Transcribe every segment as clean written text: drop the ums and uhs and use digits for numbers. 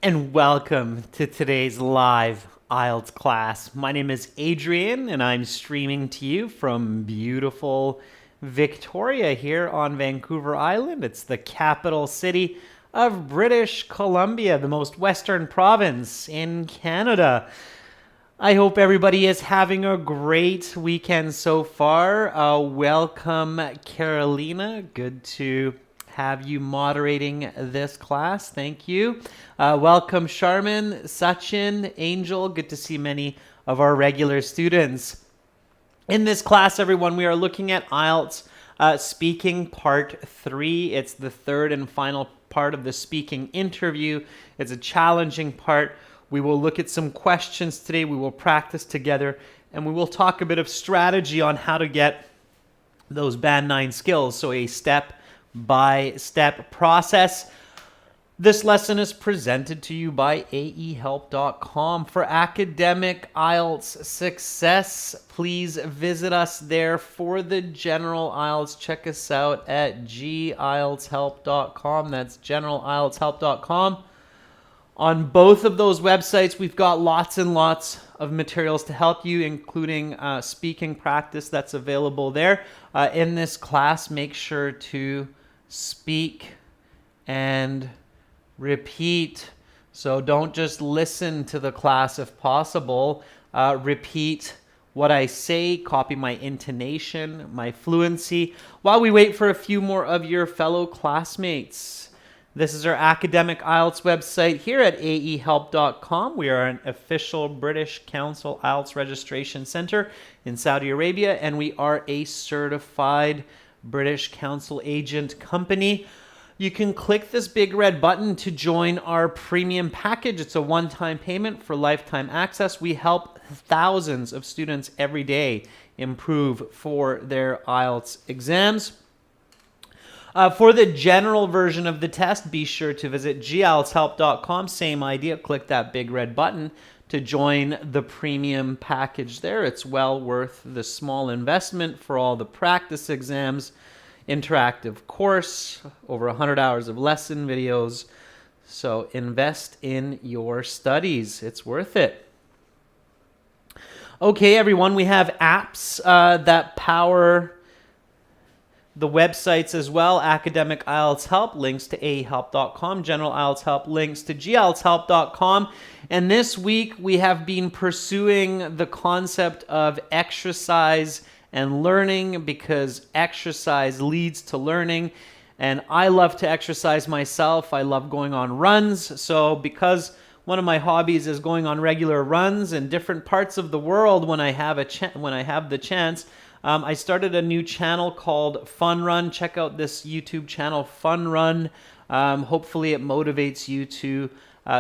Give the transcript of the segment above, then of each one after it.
and welcome to today's live IELTS class. My name is Adrian and I'm streaming to you from beautiful Victoria here on Vancouver Island. It's the capital city of British Columbia, the most western province in Canada. I hope everybody is having a great weekend so far. Welcome, Carolina. Good to have you moderating this class. Thank you. Welcome, Sharman, Sachin, Angel. Good to see many of our regular students. In this class, everyone, we are looking at IELTS speaking part 3. It's the third and final part of the speaking interview. It's a challenging part. We will look at some questions today. We will practice together, and we will talk a bit of strategy on how to get those Band 9 skills. So a step-by-step process. This lesson is presented to you by aehelp.com. For academic IELTS success, please visit us there. For the general IELTS, check us out at gieltshelp.com. That's generalieltshelp.com. On both of those websites, we've got lots and lots of materials to help you, including speaking practice that's available there. In this class, make sure to speak and repeat. So don't just listen to the class if possible. Repeat what I say, copy my intonation, my fluency, while we wait for a few more of your fellow classmates. This is our academic IELTS website here at aehelp.com. We are an official British Council IELTS registration center in Saudi Arabia, and we are a certified British Council agent company. You can click this big red button to join our premium package. It's a one-time payment for lifetime access. We help thousands of students every day improve for their IELTS exams. For the general version of the test, be sure to visit gieltshelp.com. Same idea, click that big red button to join the premium package there. It's well worth the small investment for all the practice exams, interactive course, over 100 hours of lesson videos. So invest in your studies. It's worth it. Okay, everyone, we have apps that power the websites as well. Academic IELTS Help, links to aehelp.com. General IELTS Help, links to gieltshelp.com. And this week we have been pursuing the concept of exercise and learning, because exercise leads to learning. And I love to exercise myself. I love going on runs. So because one of my hobbies is going on regular runs in different parts of the world when I have the chance, I started a new channel called Fun Run. Check out this YouTube channel, Fun Run. Hopefully it motivates you to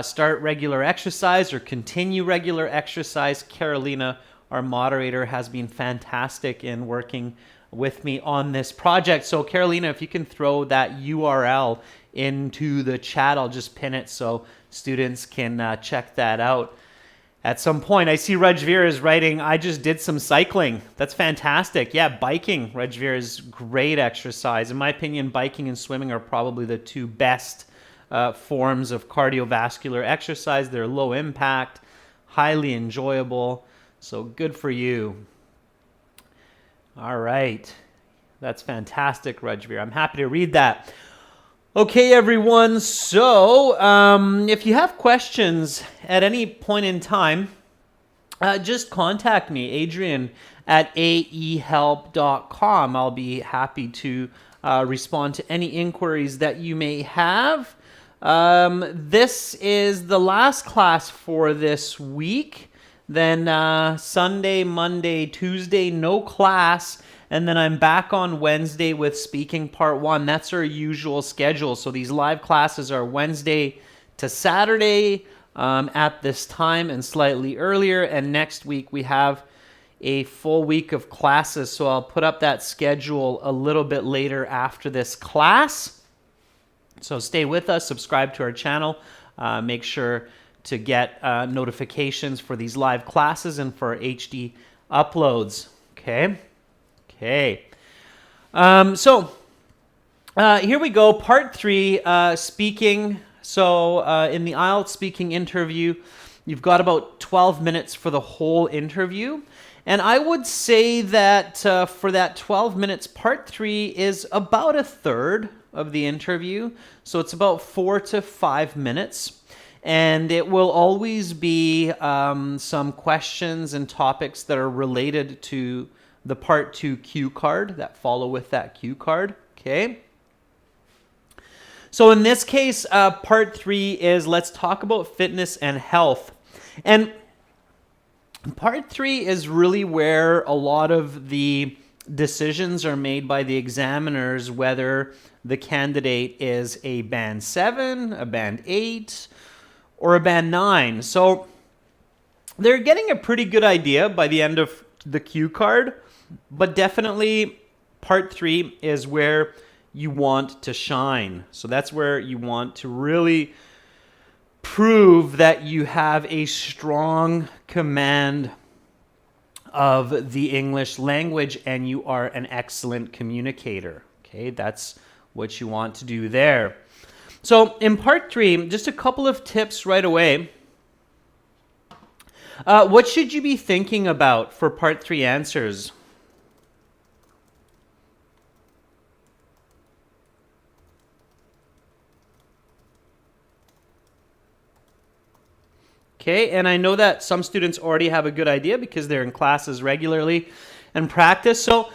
start regular exercise or continue regular exercise. Carolina, our moderator, has been fantastic in working with me on this project. So Carolina, if you can throw that URL into the chat, I'll just pin it so students can check that out at some point. I see Rajveer is writing, I just did some cycling. That's fantastic. Yeah, biking, Rajveer, is great exercise. In my opinion, biking and swimming are probably the two best forms of cardiovascular exercise. They're low impact, highly enjoyable. So good for you. All right. That's fantastic, Rajveer. I'm happy to read that. Okay, everyone, so if you have questions at any point in time, just contact me, Adrian at aehelp.com. I'll be happy to respond to any inquiries that you may have. This is the last class for this week. Then Sunday, Monday, Tuesday, no class. And then I'm back on Wednesday with speaking part 1. That's our usual schedule. So these live classes are Wednesday to Saturday at this time and slightly earlier. And next week we have a full week of classes. So I'll put up that schedule a little bit later after this class. So stay with us, subscribe to our channel. Make sure to get notifications for these live classes and for HD uploads. Okay. So here we go. Part 3, speaking So in the IELTS speaking interview, you've got about 12 minutes for the whole interview. And I would say that for that 12 minutes, part 3 is about a third of the interview. So it's about 4 to 5 minutes. And it will always be some questions and topics that are related to the part 2 cue card that follow with that cue card. Okay. So in this case, part 3 is let's talk about fitness and health. And part 3 is really where a lot of the decisions are made by the examiners, whether the candidate is a band 7, a band 8, or a band 9. So they're getting a pretty good idea by the end of the cue card, but definitely part 3 is where you want to shine. So that's where you want to really prove that you have a strong command of the English language and you are an excellent communicator. Okay, that's what you want to do there. So in part 3, just a couple of tips right away. What should you be thinking about for part 3 answers? Okay, and I know that some students already have a good idea because they're in classes regularly and practice. So,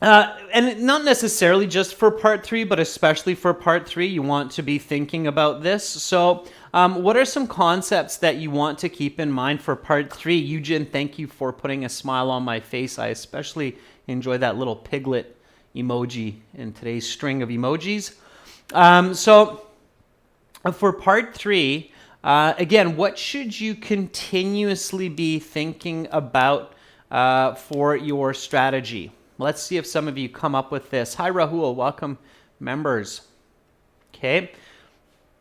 and not necessarily just for part 3, but especially for part 3, you want to be thinking about this. So, what are some concepts that you want to keep in mind for part 3? Eugen, thank you for putting a smile on my face. I especially enjoy that little piglet emoji in today's string of emojis. So, for part 3, again, what should you continuously be thinking about for your strategy? Let's see if some of you come up with this. Hi, Rahul. Welcome, members. Okay.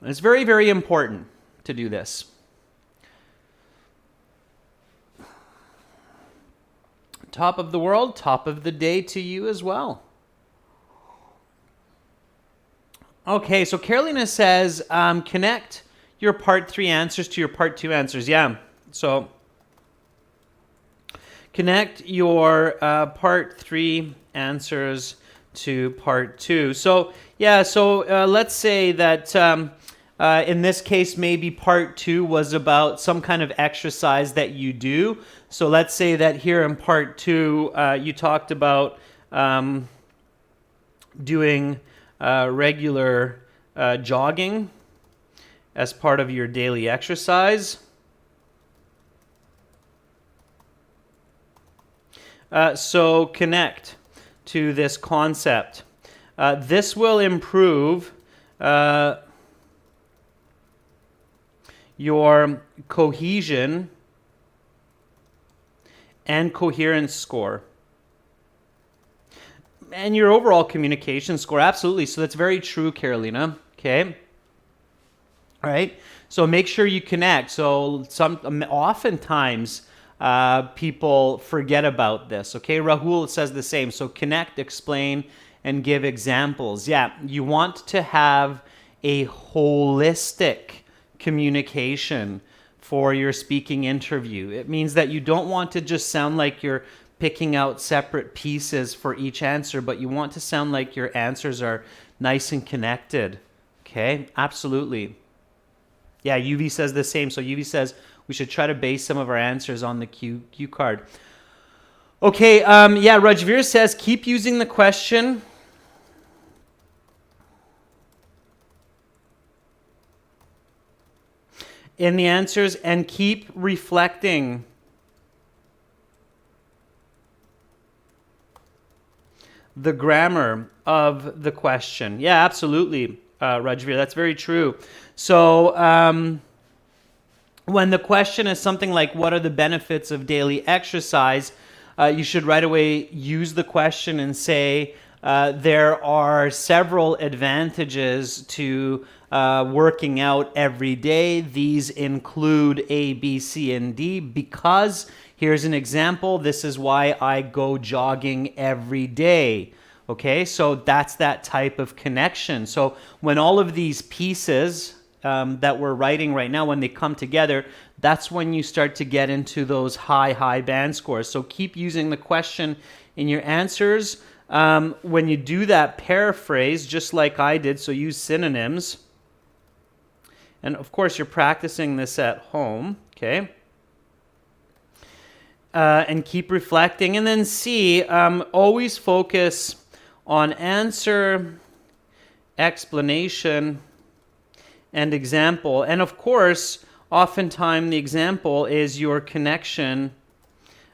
It's very, very important to do this. Top of the world, top of the day to you as well. Okay, so Carolina says, connect your part 3 answers to your part 2 answers. Yeah, so connect your part 3 answers to part 2. So yeah, so let's say that in this case, maybe part 2 was about some kind of exercise that you do. So let's say that here in part 2, you talked about doing regular jogging as part of your daily exercise. So connect to this concept. This will improve your cohesion and coherence score. And your overall communication score, absolutely. So that's very true, Carolina. Okay. All right. So make sure you connect. So oftentimes people forget about this. Okay. Rahul says the same. So connect, explain, and give examples. Yeah. You want to have a holistic communication for your speaking interview. It means that you don't want to just sound like you're picking out separate pieces for each answer, but you want to sound like your answers are nice and connected. Okay, absolutely. Yeah, UV says the same. So UV says we should try to base some of our answers on the cue card. Okay, yeah, Rajveer says keep using the question. In the answers and keep reflecting. The grammar of the question. Yeah, absolutely, Rajveer. That's very true. So when the question is something like, what are the benefits of daily exercise? You should right away use the question and say, there are several advantages to working out every day. These include A, B, C, and D because here's an example. This is why I go jogging every day. Okay, so that's that type of connection. So when all of these pieces that we're writing right now, when they come together, that's when you start to get into those high band scores. So keep using the question in your answers. When you do that paraphrase, just like I did, so use synonyms. And of course, you're practicing this at home, okay? And keep reflecting. And then C, always focus on answer, explanation, and example. And of course, oftentimes the example is your connection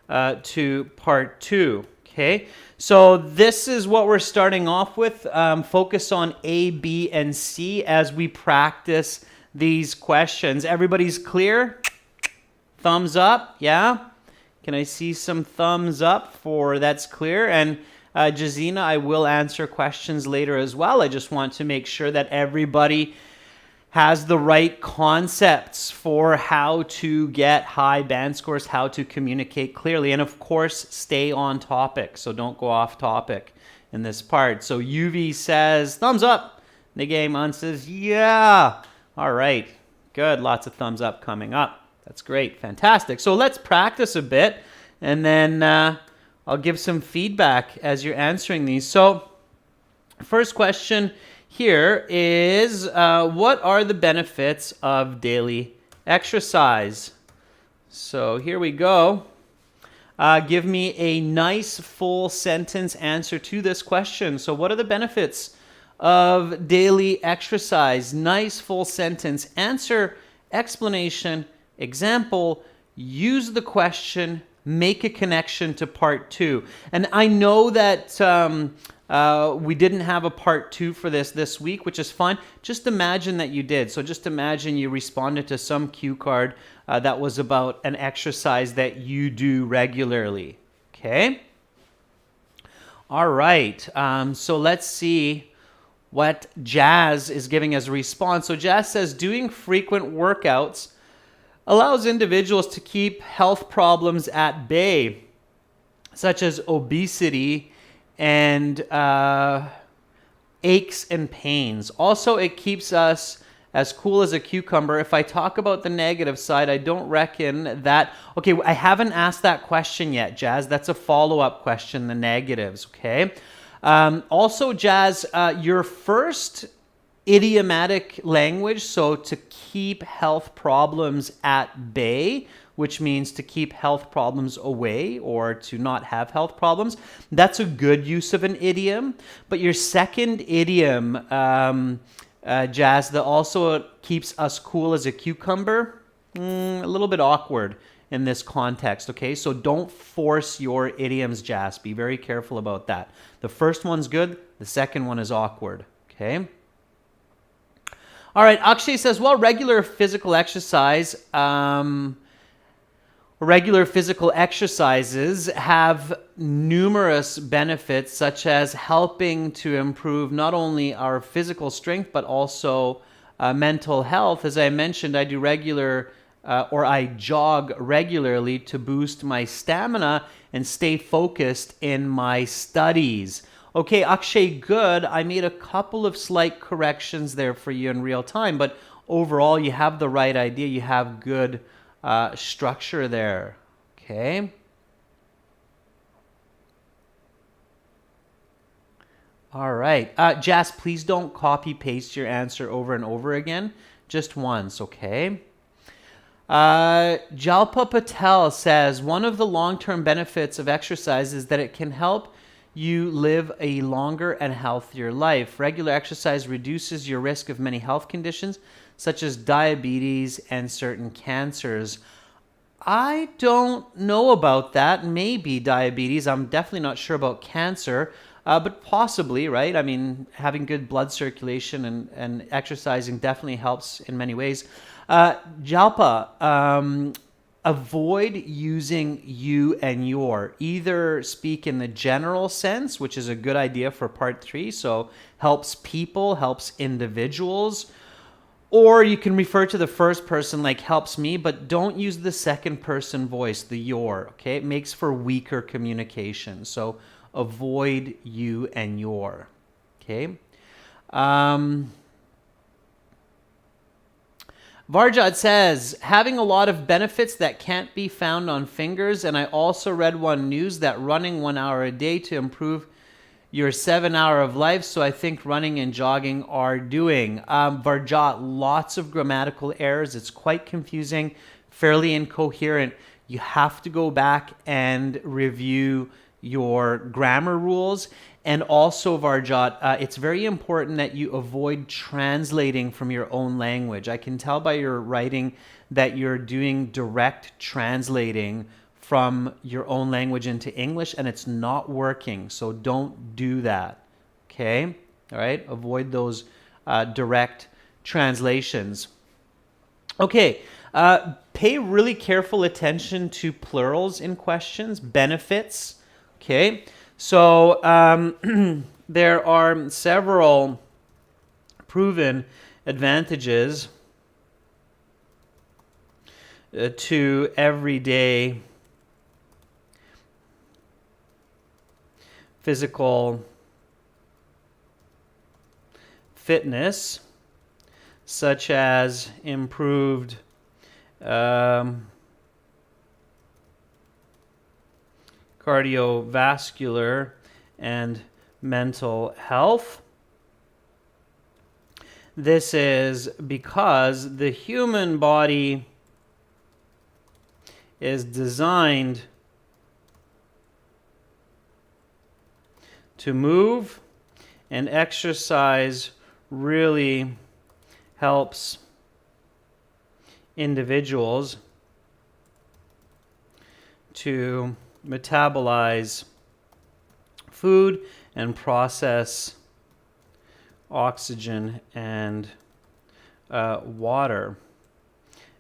to part 2. Okay, so this is what we're starting off with. Focus on A, B, and C as we practice these questions. Everybody's clear? Thumbs up, yeah? Can I see some thumbs up for that's clear? And Jazina, I will answer questions later as well. I just want to make sure that everybody has the right concepts for how to get high band scores, how to communicate clearly, and of course, stay on topic. So don't go off topic in this part. So UV says, thumbs up. Nigayman says, yeah. All right, good. Lots of thumbs up coming up. That's great. Fantastic. So let's practice a bit, and then I'll give some feedback as you're answering these. So first question here is, what are the benefits of daily exercise? So here we go. Give me a nice full sentence answer to this question. So what are the benefits of daily exercise? Nice full sentence answer, explanation, example, use the question, make a connection to part 2. And I know that we didn't have a part 2 for this week, which is fine. Just imagine that you did. So just imagine you responded to some cue card that was about an exercise that you do regularly. Okay? All right. So let's see what Jazz is giving as a response. So Jazz says, doing frequent workouts allows individuals to keep health problems at bay, such as obesity and aches and pains. Also, it keeps us as cool as a cucumber. If I talk about the negative side, I don't reckon that... Okay, I haven't asked that question yet, Jazz. That's a follow-up question, the negatives, okay? Also, Jazz, your first idiomatic language, so to keep health problems at bay, which means to keep health problems away or to not have health problems. That's a good use of an idiom. But your second idiom, Jazz, that also keeps us cool as a cucumber, a little bit awkward in this context, okay? So don't force your idioms, Jazz. Be very careful about that. The first one's good. The second one is awkward, okay? All right, Akshay says, well, regular physical exercises have numerous benefits, such as helping to improve not only our physical strength, but also mental health. As I mentioned, I do I jog regularly to boost my stamina and stay focused in my studies. Okay, Akshay, good. I made a couple of slight corrections there for you in real time, but overall, you have the right idea. You have good structure there. Okay. All right. Jazz, please don't copy paste your answer over and over again. Just once, okay? Jalpa Patel says, one of the long-term benefits of exercise is that it can help you live a longer and healthier life. Regular exercise reduces your risk of many health conditions, such as diabetes and certain cancers. I don't know about that. Maybe diabetes. I'm definitely not sure about cancer, but possibly, right? I mean, having good blood circulation and exercising definitely helps in many ways. Jalpa, avoid using you and your. Either speak in the general sense, which is a good idea for part 3, so helps people, helps individuals, or you can refer to the first person like helps me, but don't use the second person voice, the your, okay? It makes for weaker communication. So avoid you and your. Okay. Varjad says, having a lot of benefits that can't be found on fingers, and I also read one news that running 1 hour a day to improve your 7 hour of life, so I think running and jogging are doing. Varjat, lots of grammatical errors. It's quite confusing, fairly incoherent. You have to go back and review your grammar rules. And also, Varjat, it's very important that you avoid translating from your own language. I can tell by your writing that you're doing direct translating from your own language into English, and it's not working. So don't do that. Okay? All right? Avoid those direct translations. Okay. Pay really careful attention to plurals in questions. Benefits. Okay? So there are several proven advantages to everyday physical fitness, such as improved cardiovascular and mental health. This is because the human body is designed to move, and exercise really helps individuals to metabolize food and process oxygen and water.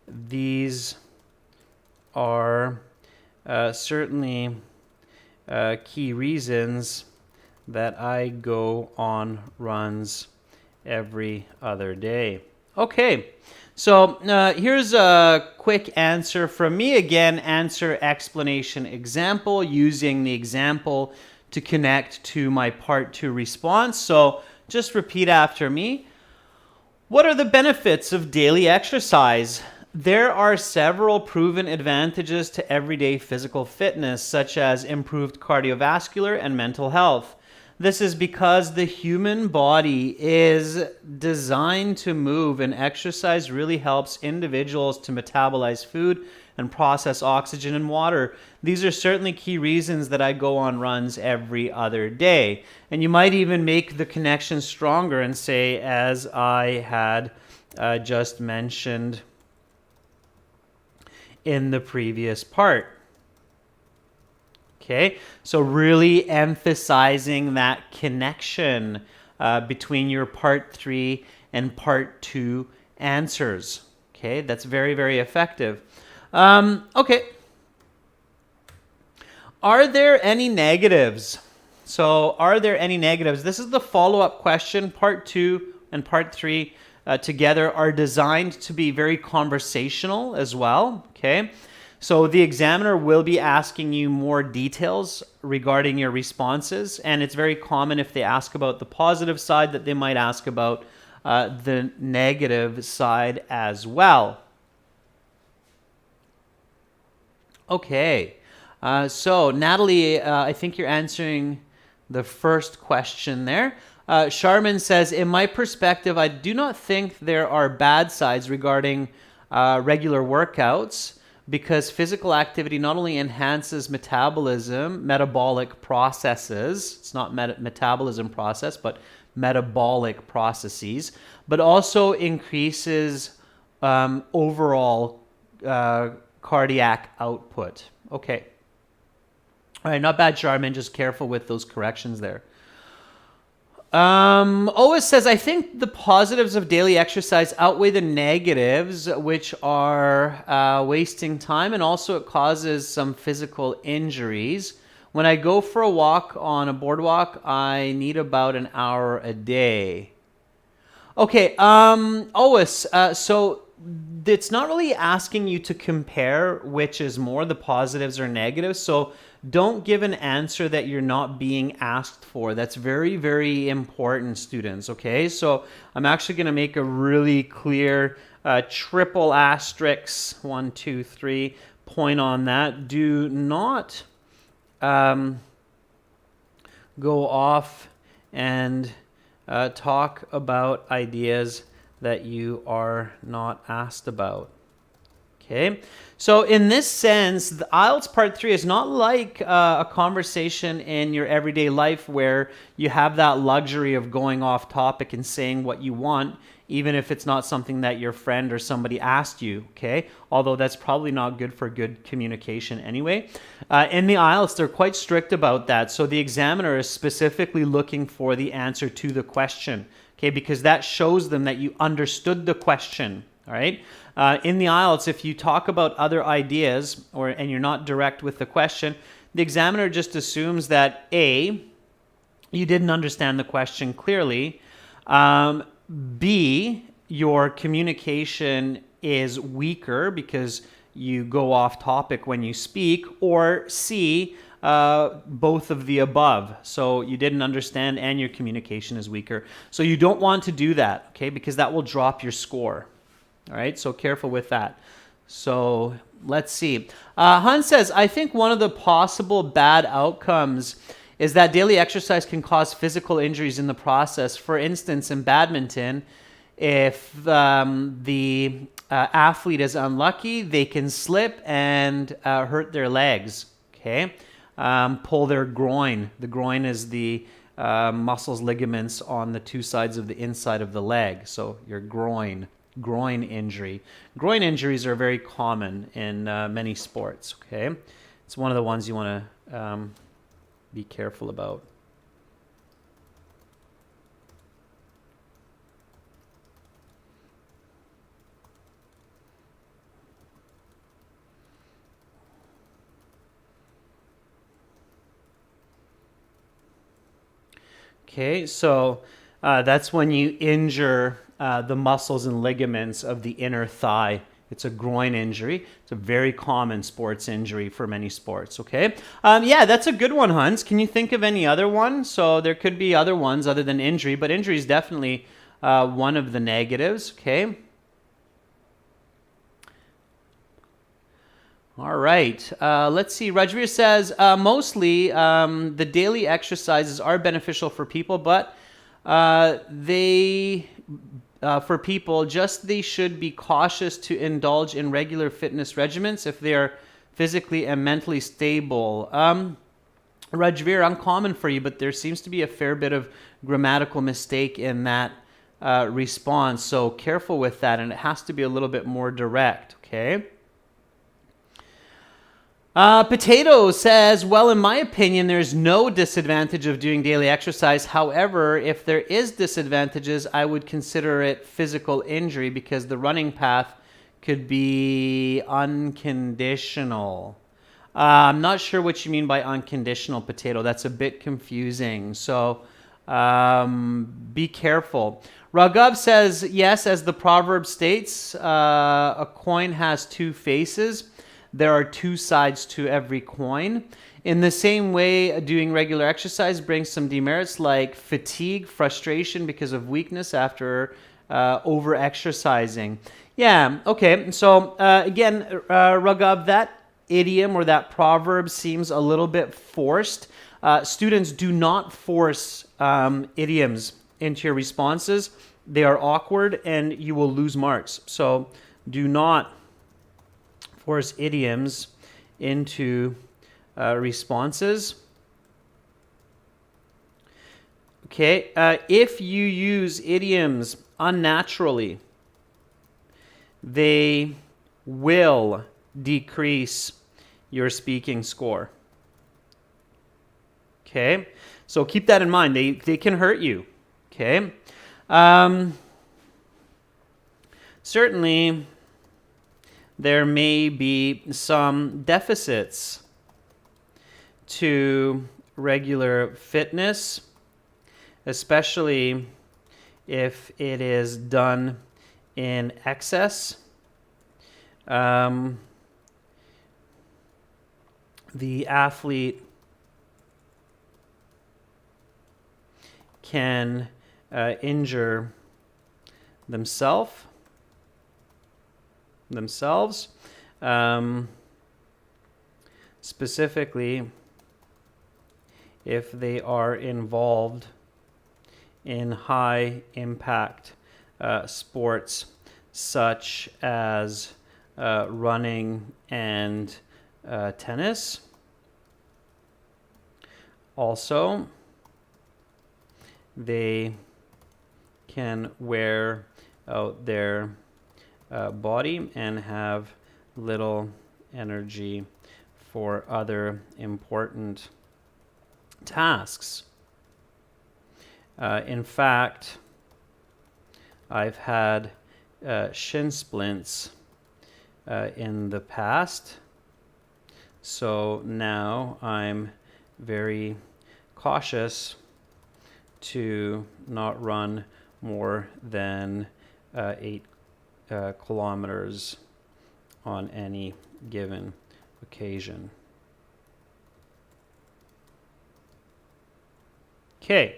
These are certainly key reasons that I go on runs every other day. Okay, so here's a quick answer from me. Again, answer, explanation, example, using the example to connect to my part 2 response. So just repeat after me. What are the benefits of daily exercise? There are several proven advantages to everyday physical fitness, such as improved cardiovascular and mental health. This is because the human body is designed to move, and exercise really helps individuals to metabolize food and process oxygen and water. These are certainly key reasons that I go on runs every other day. And you might even make the connection stronger and say, as I had just mentioned in the previous part. Okay, so really emphasizing that connection between your part 3 and part 2 answers. Okay, that's very, very effective. Okay. Are there any negatives? So are there any negatives? This is the follow-up question. Part 2 and part 3 together are designed to be very conversational as well. Okay. So the examiner will be asking you more details regarding your responses, and it's very common if they ask about the positive side that they might ask about the negative side as well. Okay, so Natalie, I think you're answering the first question there. Charmin says, in my perspective, I do not think there are bad sides regarding regular workouts, because physical activity not only enhances metabolic processes, it's not metabolism process, but metabolic processes, but also increases overall cardiac output. Okay. All right, not bad, Charmin, just careful with those corrections there. Otis says, I think the positives of daily exercise outweigh the negatives, which are wasting time, and also it causes some physical injuries. When I go for a walk on a boardwalk, I need about an hour a day. Okay, Otis, so it's not really asking you to compare which is more, the positives or negatives. So don't give an answer that you're not being asked for. That's very, very important, students. Okay, so I'm actually going to make a really clear triple asterisk 1, 2, 3 point on that. Do not go off and talk about ideas that you are not asked about. Okay, so in this sense, the IELTS Part 3 is not like a conversation in your everyday life where you have that luxury of going off topic and saying what you want, even if it's not something that your friend or somebody asked you, okay? Although that's probably not good for good communication anyway. In the IELTS, they're quite strict about that. So the examiner is specifically looking for the answer to the question, okay? Because that shows them that you understood the question, all right? In the IELTS, if you talk about other ideas and you're not direct with the question, the examiner just assumes that A, you didn't understand the question clearly, B, your communication is weaker because you go off topic when you speak, or C, both of the above. So you didn't understand and your communication is weaker. So you don't want to do that, okay, because that will drop your score. All right, so careful with that. So let's see. Hans says, I think one of the possible bad outcomes is that daily exercise can cause physical injuries in the process. For instance, in badminton, if the athlete is unlucky, they can slip and hurt their legs, okay? Pull their groin. The groin is the muscles, ligaments on the two sides of the inside of the leg. So your groin injury. Groin injuries are very common in many sports, okay? It's one of the ones you want to be careful about. Okay, so that's when you injure the muscles and ligaments of the inner thigh. It's a groin injury. It's a very common sports injury for many sports, okay? Yeah, that's a good one, Hans. Can you think of any other one? So there could be other ones other than injury, but injury is definitely one of the negatives, okay? All right, let's see. Rajveer says, mostly the daily exercises are beneficial for people, but for people, they should be cautious to indulge in regular fitness regimens if they are physically and mentally stable. Rajveer, uncommon for you, but there seems to be a fair bit of grammatical mistake in that response, so careful with that, and it has to be a little bit more direct, okay? Potato says, well, in my opinion, there's no disadvantage of doing daily exercise. However, if there is disadvantages, I would consider it physical injury because the running path could be unconditional. I'm not sure what you mean by unconditional, Potato. That's a bit confusing. So be careful. Raghav says, yes, as the proverb states, a coin has two faces. There are two sides to every coin. In the same way, doing regular exercise brings some demerits like fatigue, frustration because of weakness after over-exercising. Yeah, okay. So again, Raghav, that idiom or that proverb seems a little bit forced. Students, do not force idioms into your responses. They are awkward and you will lose marks. So do not force idioms into responses. Okay, if you use idioms unnaturally, they will decrease your speaking score. Okay, so keep that in mind. They can hurt you. Okay, certainly there may be some deficits to regular fitness, especially if it is done in excess. the athlete can injure themselves, specifically if they are involved in high impact sports such as running and tennis. Also, they can wear out their body and have little energy for other important tasks. In fact, I've had shin splints in the past, so now I'm very cautious to not run more than 8 kilometers on any given occasion. Okay,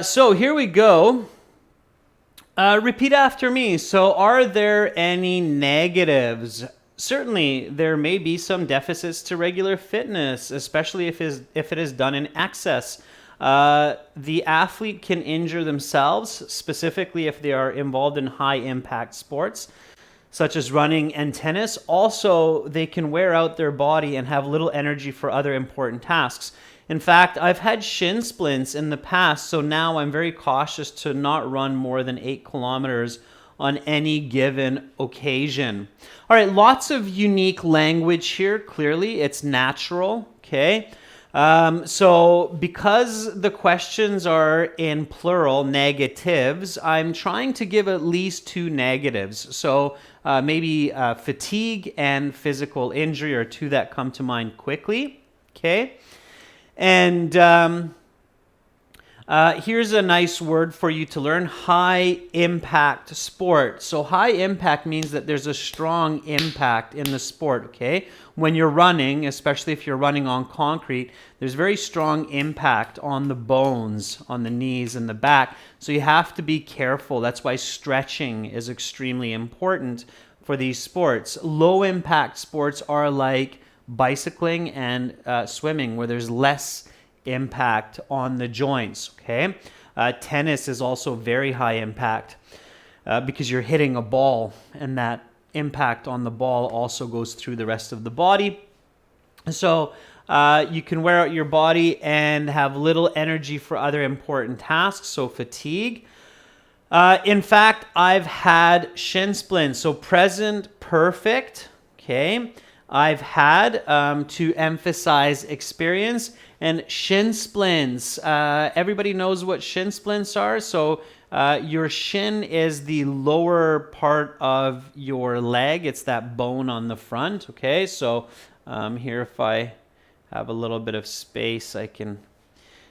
so here we go. Repeat after me. So are there any negatives? Certainly, there may be some deficits to regular fitness, especially if it is done in excess. The athlete can injure themselves, specifically if they are involved in high-impact sports, such as running and tennis. Also, they can wear out their body and have little energy for other important tasks. In fact, I've had shin splints in the past, so now I'm very cautious to not run more than 8 kilometers on any given occasion. All right, lots of unique language here. Clearly, it's natural, okay? So because the questions are in plural, negatives, I'm trying to give at least 2 negatives. So maybe fatigue and physical injury are 2 that come to mind quickly, okay? And here's a nice word for you to learn: high impact sport. So high impact means that there's a strong impact in the sport, okay? When you're running, especially if you're running on concrete, there's very strong impact on the bones, on the knees and the back. So you have to be careful. That's why stretching is extremely important for these sports. Low impact sports are like bicycling and swimming, where there's less impact on the joints, okay? Tennis is also very high impact because you're hitting a ball, and that impact on the ball also goes through the rest of the body. So you can wear out your body and have little energy for other important tasks, so fatigue. In fact, I've had shin splints, so present perfect, okay? I've had, to emphasize experience, and shin splints. Everybody knows what shin splints are. So your shin is the lower part of your leg. It's that bone on the front, okay? So here, if I have a little bit of space, I can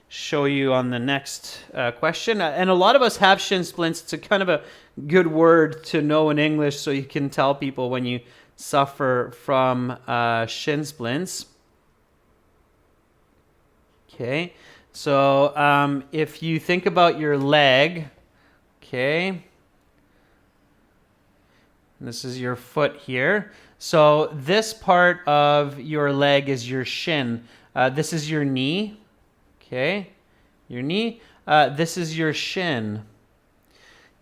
show you on the next question. And a lot of us have shin splints. It's a kind of a good word to know in English, so you can tell people when you suffer from shin splints. Okay, so if you think about your leg, okay, this is your foot here. So this part of your leg is your shin. This is your knee, okay, your knee. This is your shin,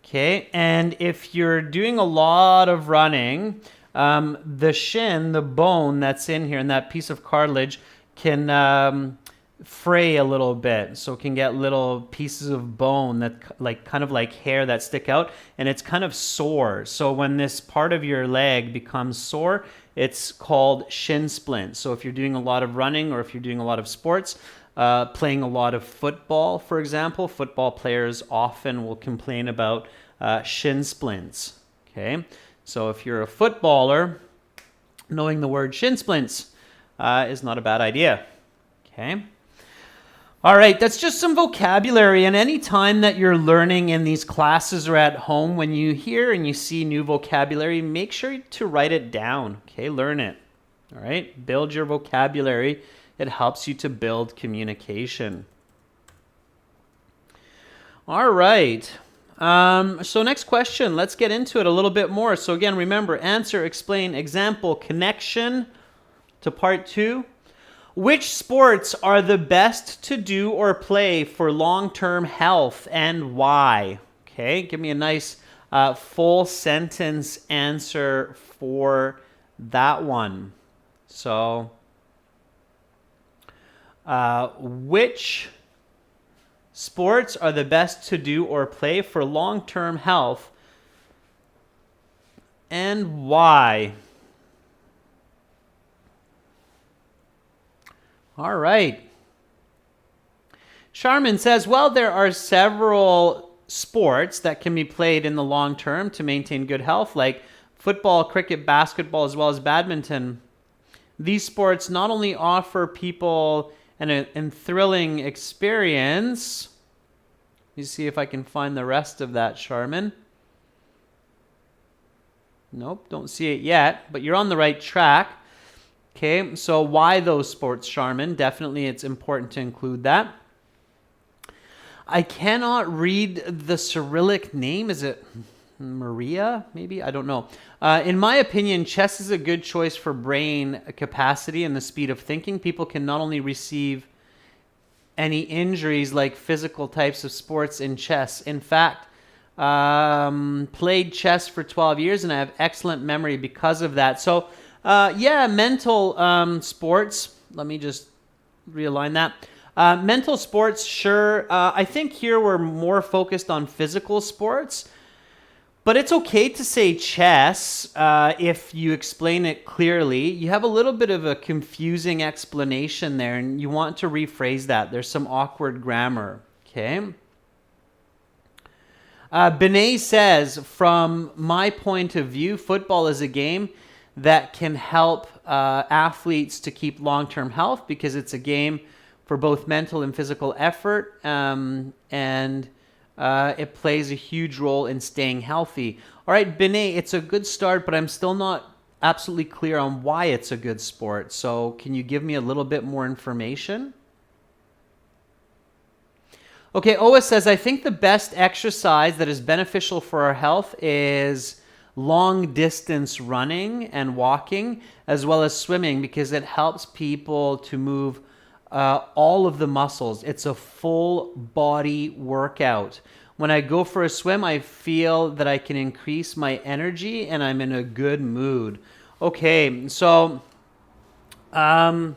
okay, and if you're doing a lot of running, the shin, the bone that's in here, and that piece of cartilage can fray a little bit, so it can get little pieces of bone that kind of like hair that stick out, and it's kind of sore. So when this part of your leg becomes sore, it's called shin splint. So if you're doing a lot of running, or if you're doing a lot of sports, playing a lot of football, for example, football players often will complain about shin splints, okay? So if you're a footballer, knowing the word shin splints is not a bad idea, okay? All right, that's just some vocabulary. And any time that you're learning in these classes or at home, when you hear and you see new vocabulary, make sure to write it down. Okay, learn it. All right, build your vocabulary. It helps you to build communication. All right. So next question, let's get into it a little bit more. So again, remember, answer, explain, example, connection to part 2. Which sports are the best to do or play for long-term health and why? Okay, give me a nice full sentence answer for that one. So, which sports are the best to do or play for long-term health and why? All right. Charmin says, well, there are several sports that can be played in the long term to maintain good health, like football, cricket, basketball, as well as badminton. These sports not only offer people an thrilling experience. Let me see if I can find the rest of that, Charmin. Nope, don't see it yet, but you're on the right track. Okay, so why those sports, Charmin? Definitely it's important to include that. I cannot read the Cyrillic name. Is it Maria, maybe? I don't know. In my opinion, chess is a good choice for brain capacity and the speed of thinking. People can not only receive any injuries like physical types of sports in chess. In fact, played chess for 12 years and I have excellent memory because of that. So, yeah, mental sports. Let me just realign that. Mental sports, sure. I think here we're more focused on physical sports. But it's okay to say chess if you explain it clearly. You have a little bit of a confusing explanation there, and you want to rephrase that. There's some awkward grammar, okay? Benet says, from my point of view, football is a game that can help athletes to keep long-term health because it's a game for both mental and physical effort, and it plays a huge role in staying healthy. All right, Benet, it's a good start, but I'm still not absolutely clear on why it's a good sport. So can you give me a little bit more information? Okay, Oa says, I think the best exercise that is beneficial for our health is long distance running and walking, as well as swimming, because it helps people to move all of the muscles. It's a full body workout. When I go for a swim, I feel that I can increase my energy and I'm in a good mood. Okay, so in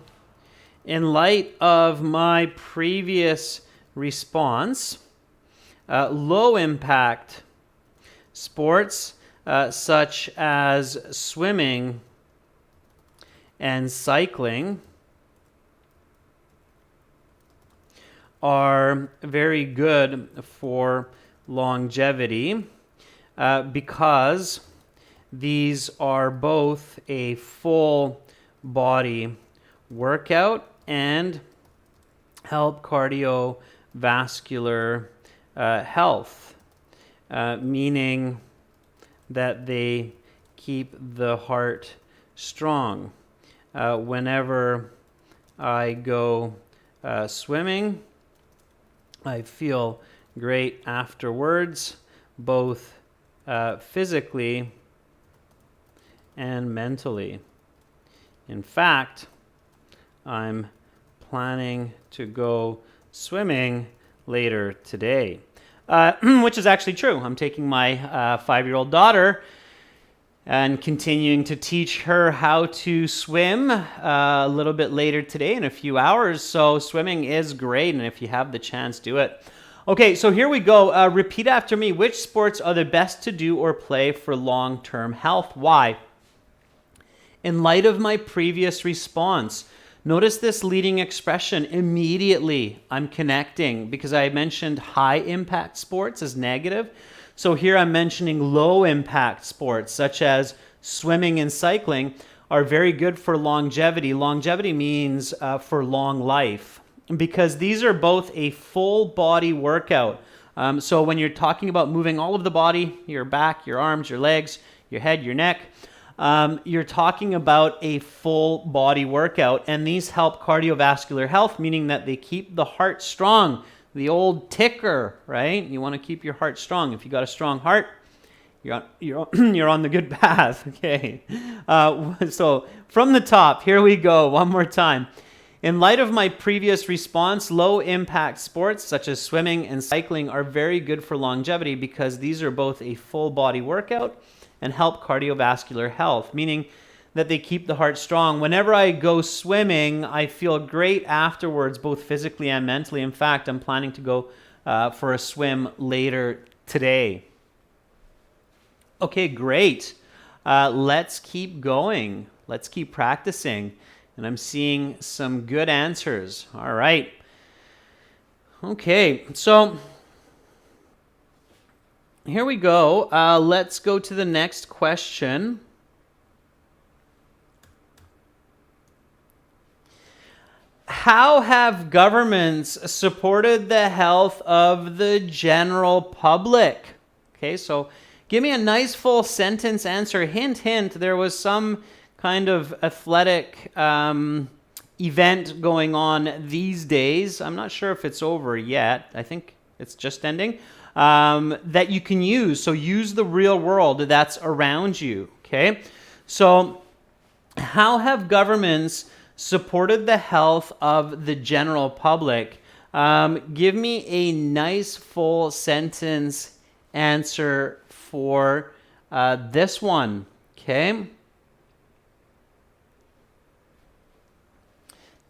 light of my previous response, low impact sports such as swimming and cycling are very good for longevity because these are both a full body workout and help cardiovascular health, meaning that they keep the heart strong. Whenever I go swimming, I feel great afterwards, both physically and mentally. In fact, I'm planning to go swimming later today, which is actually true. I'm taking my 5-year-old daughter and continuing to teach her how to swim a little bit later today in a few hours. So swimming is great, and if you have the chance, do it. Okay, so here we go. Repeat after me. Which sports are the best to do or play for long-term health? Why? In light of my previous response, notice this leading expression. Immediately, I'm connecting because I mentioned high-impact sports as negative. So here I'm mentioning low-impact sports, such as swimming and cycling, are very good for longevity. Longevity means for long life. because these are both a full body workout. So when you're talking about moving all of the body, your back, your arms, your legs, your head, your neck, you're talking about a full body workout, and these help cardiovascular health, meaning that they keep the heart strong. The old ticker, right? You want to keep your heart strong. If you got a strong heart, you're on the good path. Okay. So from the top, here we go. One more time. In light of my previous response, low-impact sports such as swimming and cycling are very good for longevity because these are both a full-body workout and help cardiovascular health, meaning that they keep the heart strong. Whenever I go swimming, I feel great afterwards, both physically and mentally. In fact, I'm planning to go for a swim later today. Okay, great. Let's keep going. Let's keep practicing. And I'm seeing some good answers. All right. Okay, so here we go. Let's go to the next question. How have governments supported the health of the general public? Okay, so give me a nice full sentence answer. Hint, hint, there was some kind of athletic event going on these days. I'm not sure if it's over yet. I think it's just ending. That you can use. So use the real world that's around you. Okay. So how have governments supported the health of the general public? Give me a nice full sentence answer for this one. Okay.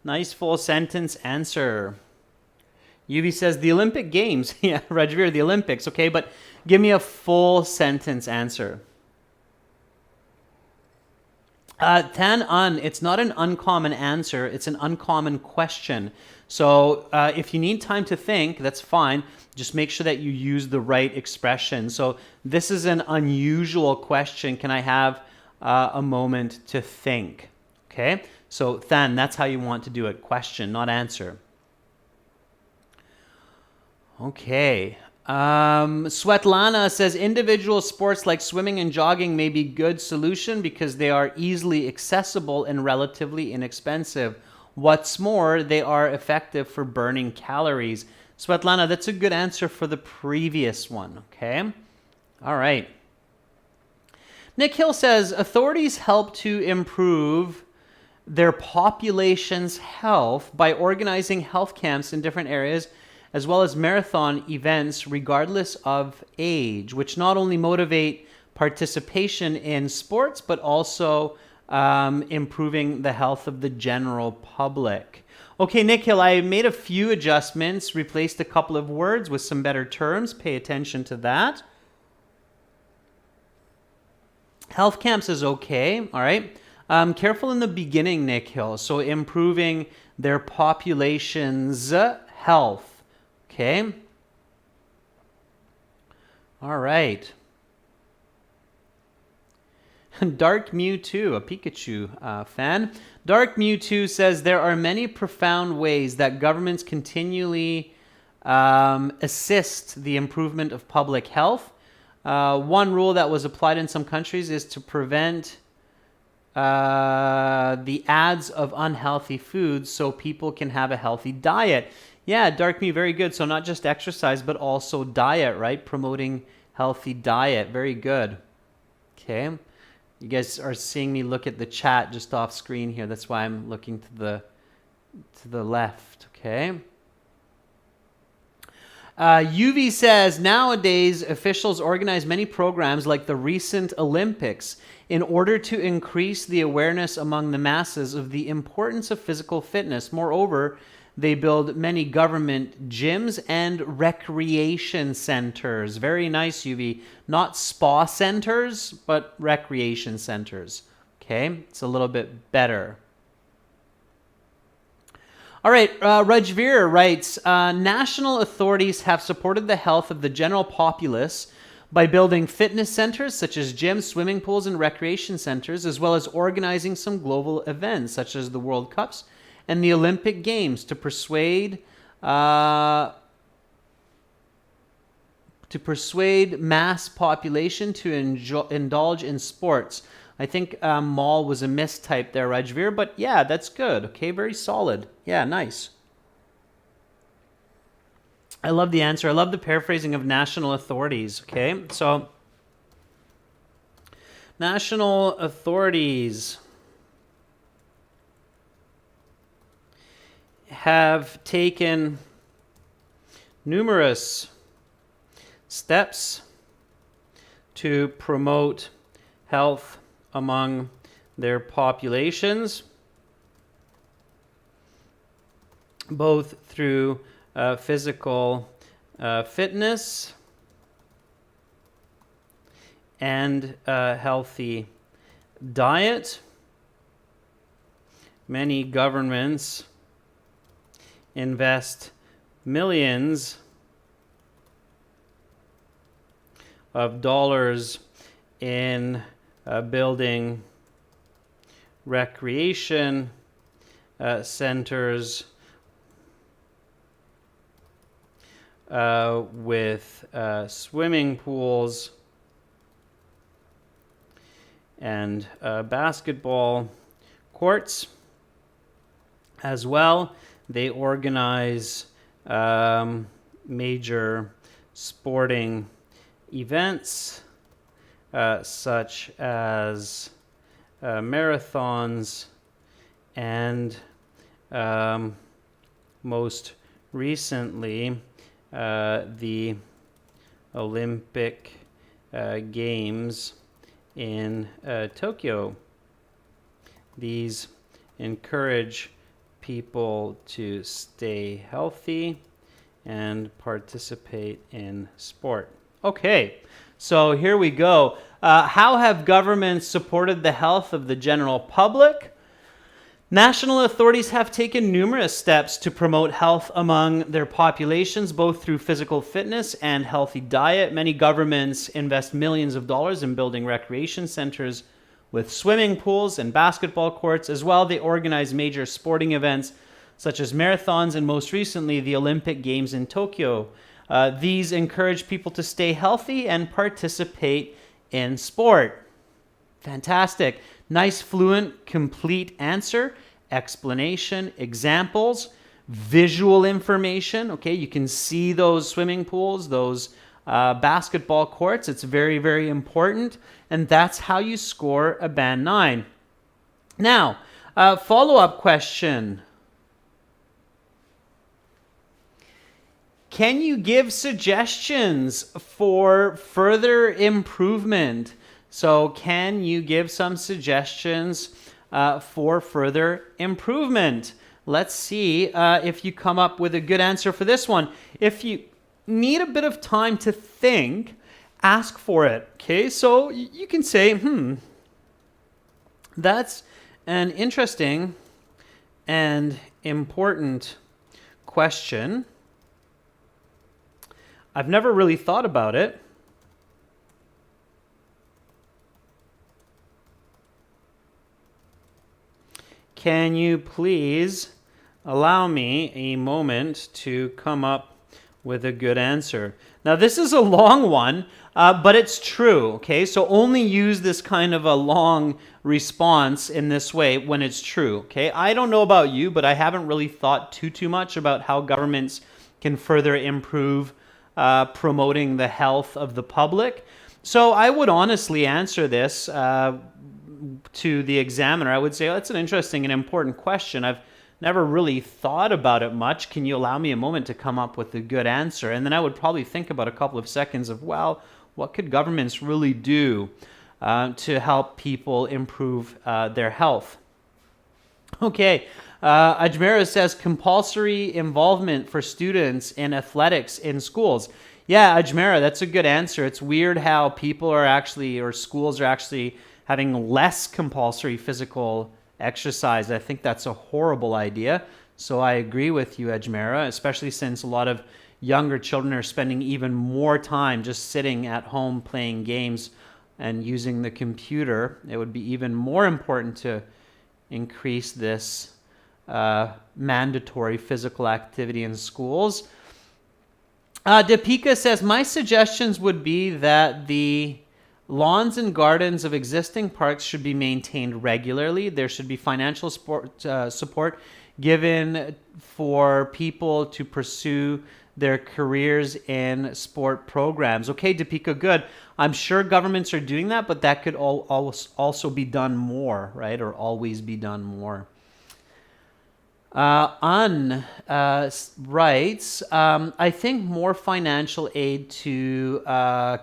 Nice full sentence answer. UV says the Olympic Games. Yeah, Rajveer, the Olympics. Okay, but give me a full sentence answer. Tan Un, it's not an uncommon answer. It's an uncommon question. So if you need time to think, that's fine. Just make sure that you use the right expression. So this is an unusual question. Can I have a moment to think? Okay. So, Than, that's how you want to do it. Question, not answer. Okay. Svetlana says, individual sports like swimming and jogging may be good solution because they are easily accessible and relatively inexpensive. What's more, they are effective for burning calories. Svetlana, that's a good answer for the previous one. Okay. All right. Nick Hill says, authorities help to improve their population's health by organizing health camps in different areas as well as marathon events regardless of age, which not only motivate participation in sports but also improving the health of the general public. Okay, Nick Hill, I made a few adjustments, replaced a couple of words with some better terms. Pay attention to that. Health camps is okay, all right. Careful in the beginning, Nick Hill. So improving their population's health. Okay. All right. Dark Mewtwo, a Pikachu fan. Dark Mewtwo says there are many profound ways that governments continually assist the improvement of public health. One rule that was applied in some countries is to prevent the ads of unhealthy foods so people can have a healthy diet. Yeah, Dark Mew, very good. So not just exercise, but also diet, right? Promoting healthy diet. Very good. Okay. You guys are seeing me look at the chat just off screen here. That's why I'm looking to the left. Okay. UV says, nowadays, officials organize many programs like the recent Olympics in order to increase the awareness among the masses of the importance of physical fitness. Moreover, they build many government gyms and recreation centers. Very nice, UV. Not spa centers, but recreation centers. Okay, it's a little bit better. All right, Rajveer writes, national authorities have supported the health of the general populace by building fitness centers such as gyms, swimming pools, and recreation centers, as well as organizing some global events such as the World Cups and the Olympic Games to persuade mass population to indulge in sports. I think mall was a mistype there, Rajveer, but yeah, that's good. Okay, very solid. Yeah, nice. I love the answer. I love the paraphrasing of national authorities. Okay, so national authorities have taken numerous steps to promote health among their populations, both through physical fitness and a healthy diet. Many governments invest millions of dollars in building recreation centers with swimming pools and basketball courts as well. They organize major sporting events such as marathons and most recently the Olympic Games in Tokyo. These encourage people to stay healthy and participate in sport. Okay, so here we go. How have governments supported the health of the general public? National authorities have taken numerous steps to promote health among their populations, both through physical fitness and healthy diet. Many governments invest millions of dollars in building recreation centers with swimming pools and basketball courts. As well, they organize major sporting events such as marathons and most recently the Olympic Games in Tokyo. These encourage people to stay healthy and participate in sport. Fantastic. Nice, fluent, complete answer, explanation, examples, visual information. Okay, you can see those swimming pools, those basketball courts. It's very, very important. And that's how you score a band 9. Now, follow-up question. Can you give suggestions for further improvement? So can you give some suggestions for further improvement? Let's see if you come up with a good answer for this one. If you need a bit of time to think, ask for it. Okay, so you can say, that's an interesting and important question. I've never really thought about it. Can you please allow me a moment to come up with a good answer? Now, this is a long one, but it's true, okay? So only use this kind of a long response in this way when it's true, okay? I don't know about you, but I haven't really thought too much about how governments can further improve promoting the health of the public. So I would honestly answer this to the examiner. I would say, that's an interesting and important question. I've never really thought about it much. Can you allow me a moment to come up with a good answer? And then I would probably think about a couple of seconds of, well, what could governments really do to help people improve their health? Okay, Ajmera says compulsory involvement for students in athletics in schools. Yeah, Ajmera, that's a good answer. It's weird how people are actually, or schools are actually having less compulsory physical exercise. I think that's a horrible idea. So I agree with you, Ajmera, especially since a lot of younger children are spending even more time just sitting at home playing games and using the computer. It would be even more important to increase this mandatory physical activity in schools. Deepika says, my suggestions would be that the lawns and gardens of existing parks should be maintained regularly. There should be financial support given for people to pursue their careers in sport programs. Okay, Deepika, good. I'm sure governments are doing that, but that could also be done more, right? Or always be done more. Writes, I think more financial aid to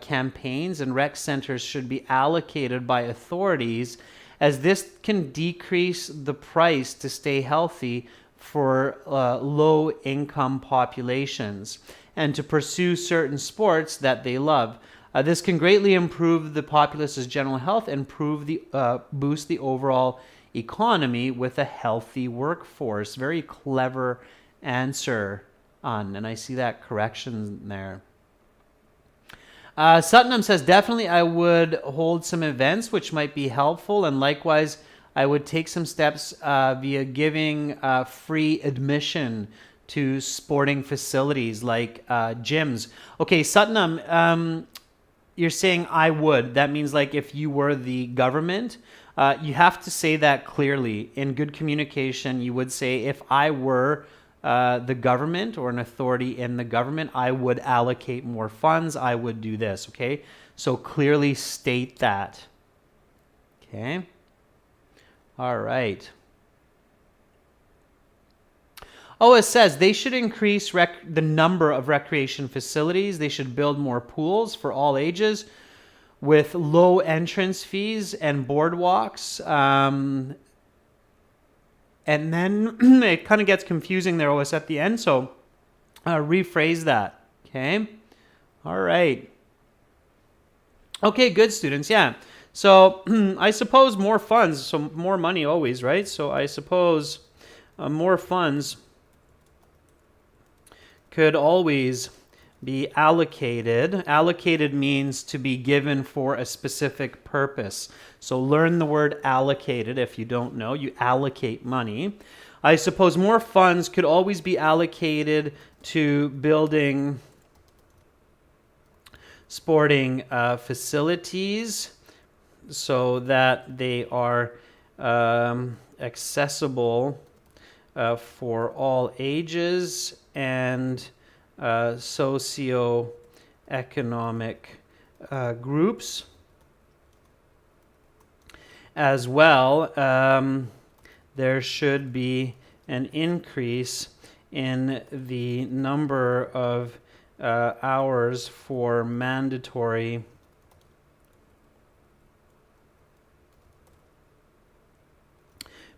campaigns and rec centers should be allocated by authorities, as this can decrease the price to stay healthy for low-income populations and to pursue certain sports that they love. This can greatly improve the populace's general health and boost the overall economy with a healthy workforce. Very clever answer, and I see that correction there. Sutnam says, definitely I would hold some events which might be helpful, and likewise I would take some steps via giving free admission to sporting facilities like gyms. Okay, Sutnam, you're saying I would. That means like if you were the government, you have to say that clearly. In good communication, you would say, if I were the government or an authority in the government, I would allocate more funds. I would do this, okay? So clearly state that. Okay. All right. Oh, it says they should increase the number of recreation facilities. They should build more pools for all ages with low entrance fees and boardwalks. And then it kind of gets confusing there always at the end. So rephrase that. Okay. All right. Okay, good, students. Yeah. So I suppose more funds, so more money always, right? So I suppose more funds could always be allocated. Allocated means to be given for a specific purpose. So learn the word allocated if you don't know. You allocate money. I suppose more funds could always be allocated to building sporting facilities so that they are accessible for all ages and socioeconomic groups as well. There should be an increase in the number of hours for mandatory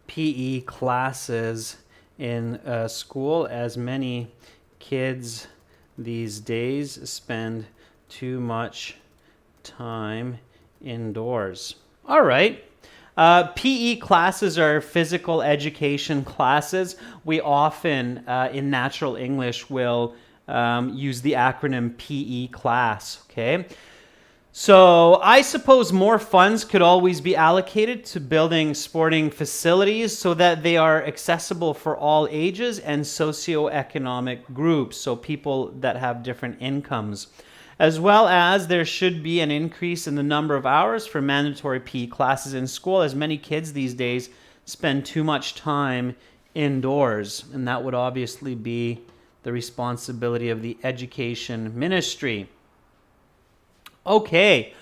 PE classes in school, as many kids these days spend too much time indoors. All right. PE classes are physical education classes. We often, in Natural English, will use the acronym PE class, okay? So I suppose more funds could always be allocated to building sporting facilities so that they are accessible for all ages and socioeconomic groups, so people that have different incomes. As well as there should be an increase in the number of hours for mandatory PE classes in school, as many kids these days spend too much time indoors, and that would obviously be the responsibility of the education ministry. Okay,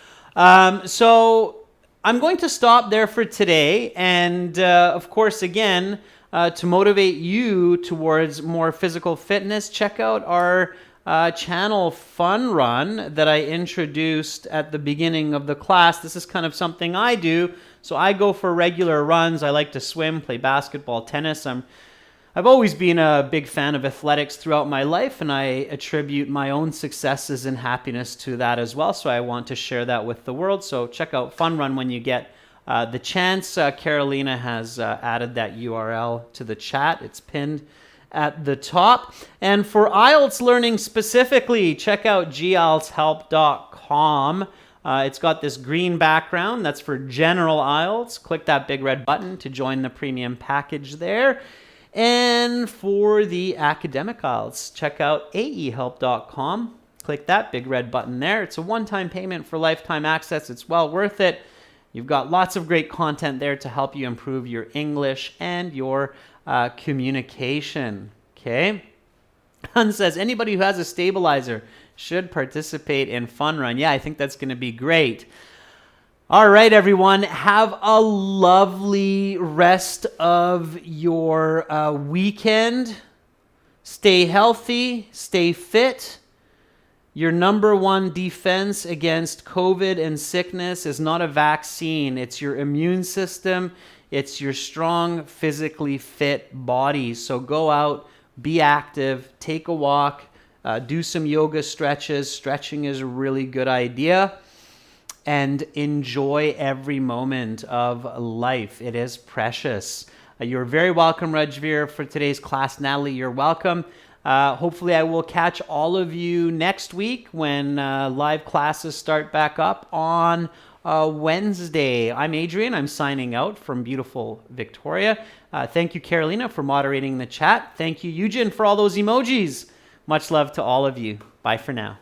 so I'm going to stop there for today, and of course, again, to motivate you towards more physical fitness, check out our channel Fun Run that I introduced at the beginning of the class. This is kind of something I do, so I go for regular runs. I like to swim, play basketball, tennis. I've always been a big fan of athletics throughout my life, and I attribute my own successes and happiness to that as well. So I want to share that with the world. So check out Fun Run when you get the chance. Carolina has added that URL to the chat. It's pinned at the top. And for IELTS learning specifically, check out gieltshelp.com. It's got this green background. That's for general IELTS. Click that big red button to join the premium package there. And for the academic IELTS, check out aehelp.com. Click that big red button there. It's a one-time payment for lifetime access. It's well worth it. You've got lots of great content there to help you improve your English and your communication. Okay. Hun says, anybody who has a stabilizer should participate in Fun Run. Yeah, I think that's going to be great. All right, everyone. Have a lovely rest of your weekend. Stay healthy. Stay fit. Your number one defense against COVID and sickness is not a vaccine. It's your immune system. It's your strong, physically fit body. So go out, be active, take a walk, do some yoga stretches. Stretching is a really good idea. And enjoy every moment of life. It is precious. You're very welcome, Rajveer, for today's class. Natalie, you're welcome. Hopefully I will catch all of you next week when live classes start back up on Wednesday. I'm Adrian. I'm signing out from beautiful Victoria. Thank you, Carolina, for moderating the chat. Thank you, Eugen, for all those emojis. Much love to all of you. Bye for now.